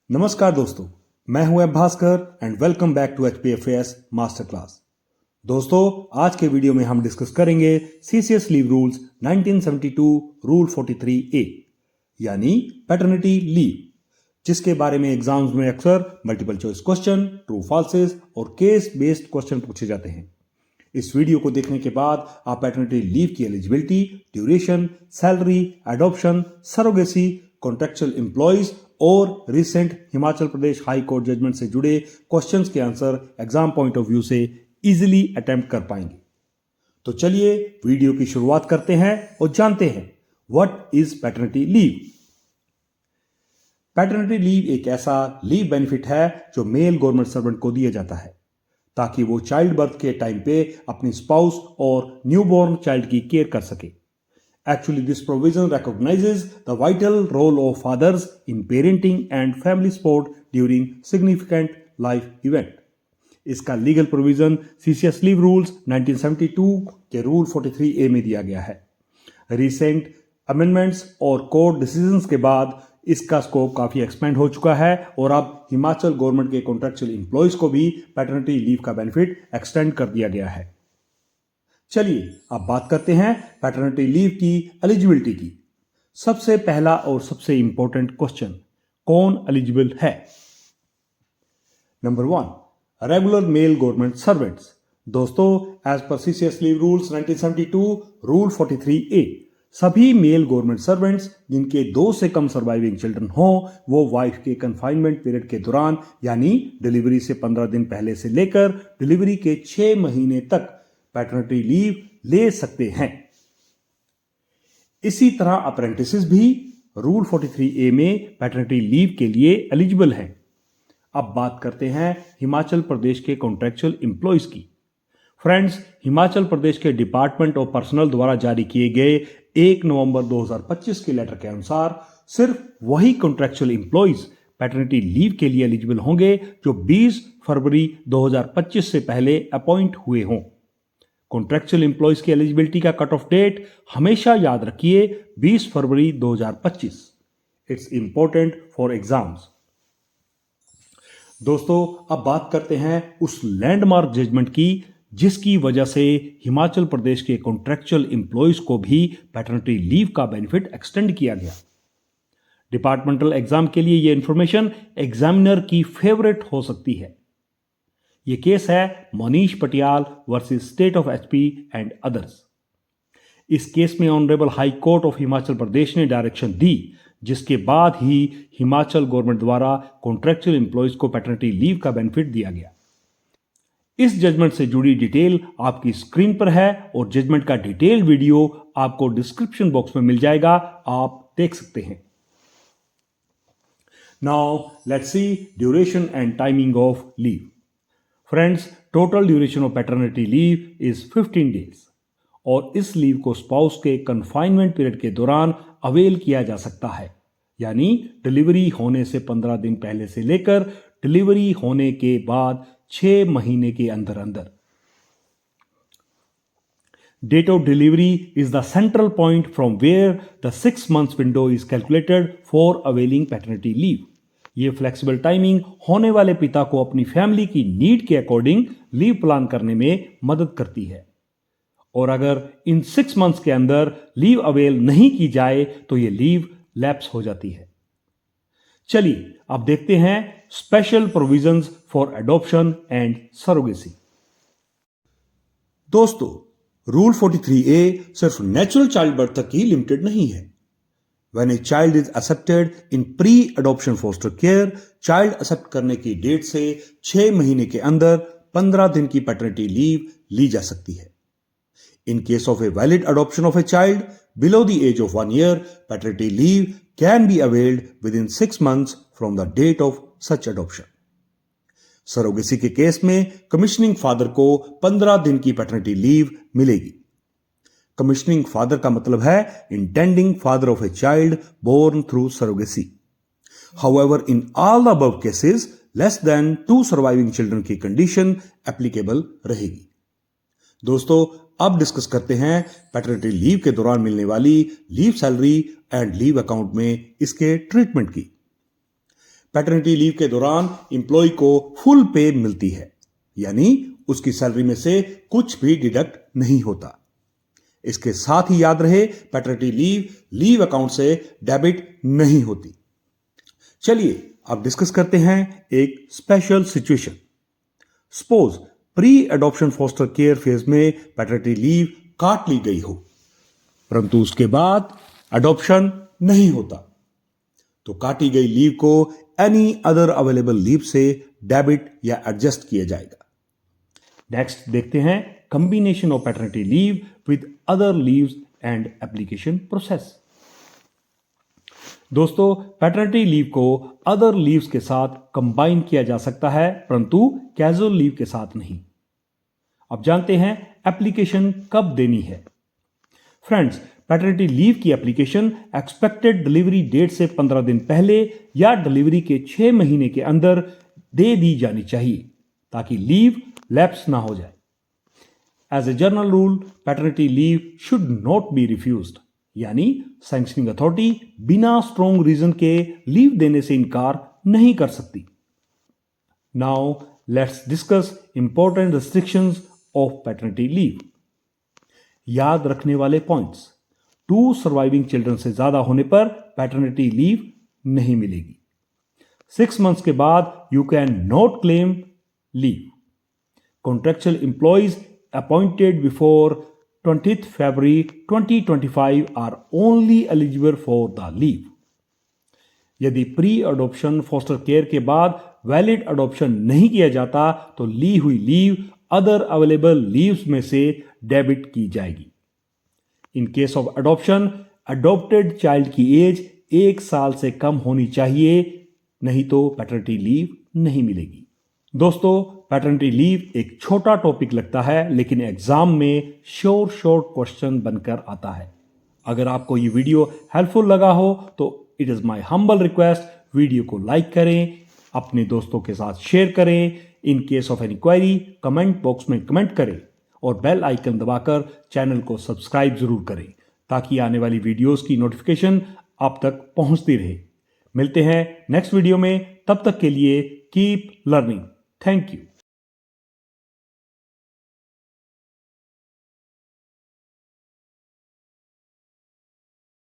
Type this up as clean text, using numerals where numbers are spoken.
नमस्कार दोस्तों, मैं हूं M Bhaskar and welcome back to HPFAS master class. दोस्तों, आज के वीडियो में हम डिस्कस करेंगे CCS leave rules 1972 rule 43A यानी पैटर्निटी लीव, जिसके बारे में एग्जाम्स में अक्सर multiple choice question, true falsies और केस बेस्ड क्वेश्चन पूछे जाते हैं। इस वीडियो को देखने के बाद आप पैटर्निटी लीव की eligibility, duration, salary, adoption, surrogacy, contractual employees और recent Himachal Pradesh high court judgement से जुड़े क्वेश्चंस के answer exam point of view से इजीली अटेम्प्ट कर पाएंगे। तो चलिए वीडियो की शुरुआत करते हैं और जानते हैं what is paternity leave. Paternity leave एक ऐसा लीव बेनिफिट है जो मेल गवर्नमेंट सर्वेंट को दिया जाता है ताकि वो चाइल्ड बर्थ के टाइम पे अपनी स्पाउस और न्यूबॉर्न चाइल्ड की केयर कर सके। Actually, this provision recognizes the vital role of fathers in parenting and family support during significant life event. इसका legal provision CCS leave rules 1972 के रूल 43A में दिया गया है। रिसेंट अमेंडमेंट्स और कोर्ट डिसीजंस के बाद इसका स्कोप काफी एक्सपेंड हो चुका है और अब हिमाचल गवर्नमेंट के कॉन्ट्रेक्चुअल एम्प्लॉयज को भी पैटर्निटी लीव का बेनिफिट एक्सटेंड कर दिया गया है। चलिए अब बात करते हैं पैटर्निटी लीव की एलिजिबिलिटी की। सबसे पहला और सबसे इंपॉर्टेंट क्वेश्चन, कौन एलिजिबल है? Number 1, regular male government servants. दोस्तों, as per CCS leave rules 1972 rule 43A, सभी मेल गवर्नमेंट सर्वेंट्स जिनके 2 से कम सर्वाइविंग चिल्ड्रन हो, वो वाइफ के कंफाइनमेंट पीरियड के दौरान यानी डिलीवरी से 15 दिन पहले से लेकर डिलीवरी के 6 महीने तक पैटर्निटी लीव ले सकते हैं। इसी तरह अप्रेंटिसेस भी रूल 43A में पैटर्निटी लीव के लिए एलिजिबल हैं। अब बात करते हैं हिमाचल प्रदेश के कॉन्ट्रेक्चुअल एम्प्लॉयज की। फ्रेंड्स, हिमाचल प्रदेश के डिपार्टमेंट ऑफ पर्सनल द्वारा जारी किए गए 1 नवंबर 2025 के लेटर के अनुसार सिर्फ वही कॉन्ट्रेक्चुअल एम्प्लॉयज पैटर्निटी लीव के लिए एलिजिबल होंगे जो 20 फरवरी 2025 से पहले अपॉइंट हुए हों। कॉन्ट्रेक्चुअल एम्प्लॉयज की एलिजिबिलिटी का कट ऑफ डेट हमेशा याद रखिए 20 फरवरी 2025। It's important for exams. दोस्तों, अब बात करते हैं उस लैंडमार्क जजमेंट की जिसकी वजह से हिमाचल प्रदेश के कॉन्ट्रेक्चुअल एम्प्लॉयज को भी पैटर्निटी लीव का बेनिफिट एक्सटेंड किया गया। डिपार्टमेंटल एग्जाम के लिए यह इंफॉर्मेशन एग्जामिनर की फेवरेट हो सकती है। यह केस है Manish Patial versus state of HP and others. इस केस में honourable high court of Himachal Pradesh ने डायरेक्शन दी, जिसके बाद ही हिमाचल गवर्नमेंट द्वारा कॉन्ट्रेक्चुअल एम्प्लॉयज को पैटर्निटी लीव का बेनिफिट दिया गया। इस जजमेंट से जुड़ी डिटेल आपकी स्क्रीन पर है और जजमेंट का डिटेल वीडियो आपको डिस्क्रिप्शन बॉक्स में मिल जाएगा, आप देख सकते हैं। Now let's see duration and timing of leave. Friends, total duration of paternity leave is 15 days और इस लीव को स्पाउस के कंफाइनमेंट पीरियड के दौरान अवेल किया जा सकता है, यानी डिलीवरी होने से 15 दिन पहले से लेकर डिलीवरी होने के बाद 6 महीने के अंदर अंदर। Date of delivery is the central point from where the 6 months window is calculated for availing paternity leave. ये फ्लेक्सिबल टाइमिंग होने वाले पिता को अपनी फैमिली की नीड के अकॉर्डिंग लीव प्लान करने में मदद करती है और अगर इन 6 months के अंदर लीव अवेल नहीं की जाए तो ये लीव लैप्स हो जाती है। चलिए अब देखते हैं special provisions for adoption and surrogacy. दोस्तों, रूल 43A सिर्फ नेचुरल चाइल्ड बर्थ तक ही लिमिटेड नहीं है। When a child is accepted in pre-adoption foster care, child accept करने की डेट से 6 महीने के अंदर 15 दिन की पैटर्निटी लीव ली जा सकती है। In case of a valid adoption of a child below the age of 1 year, paternity leave can be availed within 6 months from the date of such adoption. Surrogacy के केस में commissioning father को 15 दिन की paternity leave मिलेगी। Commissioning father का मतलब है intending father of a child born through surrogacy. However, in all the above cases less than 2 surviving children की कंडीशन एप्लीकेबल रहेगी। दोस्तों, अब डिस्कस करते हैं पैटर्निटी लीव के दौरान मिलने वाली leave salary and leave account में इसके ट्रीटमेंट की। पैटर्निटी लीव के दौरान एम्प्लॉय को फुल पे मिलती है, यानी उसकी सैलरी में से कुछ भी डिडक्ट नहीं होता। इसके साथ ही याद रहे, पैटर्निटी लीव अकाउंट से डेबिट नहीं होती। चलिए अब डिस्कस करते हैं एक special situation. Suppose pre adoption foster care phase में पैटर्निटी लीव काट ली गई हो, परंतु उसके बाद अडॉप्शन नहीं होता, तो काटी गई लीव को एनी अदर अवेलेबल लीव से डेबिट या एडजस्ट किया जाएगा। नेक्स्ट देखते हैं combination of paternity leave with other leaves and application process. दोस्तों, पैटर्निटी लीव को अदर लीव्स के साथ कंबाइन किया जा सकता है, परंतु कैजुअल लीव के साथ नहीं। अब जानते हैं एप्लीकेशन कब देनी है। फ्रेंड्स, पैटर्निटी लीव की एप्लीकेशन एक्सपेक्टेड डिलीवरी डेट से 15 दिन पहले या डिलीवरी के 6 महीने के अंदर दे दी जानी चाहिए, ताकि लीव लैप्स ना हो जाए। As a general rule, paternity leave should not be refused, यानी सैंक्शनिंग अथॉरिटी बिना स्ट्रॉन्ग रीजन के लीव देने से इनकार नहीं कर सकती। Now let's discuss important restrictions of paternity leave. याद रखने वाले पॉइंट्स: 2 सर्वाइविंग चिल्ड्रन से ज्यादा होने पर पैटर्निटी लीव नहीं मिलेगी। 6 मंथ्स के बाद you can not claim leave. Contractual employees appointed before 20th February 2025 are only eligible for the leave. यदि प्री अडॉप्शन फॉस्टर केयर के बाद वैलिड अडॉप्शन नहीं किया जाता, तो ली हुई लीव अदर अवेलेबल लीव्स में से डेबिट की जाएगी। In case of adoption, adopted child की एज 1 साल से कम होनी चाहिए, नहीं तो पैटर्निटी लीव नहीं मिलेगी। दोस्तों, पैटर्निटी लीव एक छोटा टॉपिक लगता है, लेकिन एग्जाम में शॉर्ट क्वेश्चन बनकर आता है। अगर आपको ये वीडियो हेल्पफुल लगा हो तो it is my humble request, video को लाइक करें, अपने दोस्तों के साथ शेयर करें। In case of any query comment box में कमेंट करें और बेल आइकन दबाकर चैनल को सब्सक्राइब जरूर करें, ताकि आने वाली वीडियोस की नोटिफिकेशन आप तक पहुंचती रहे। मिलते हैं नेक्स्ट वीडियो में, तब तक के लिए कीप लर्निंग। Thank you.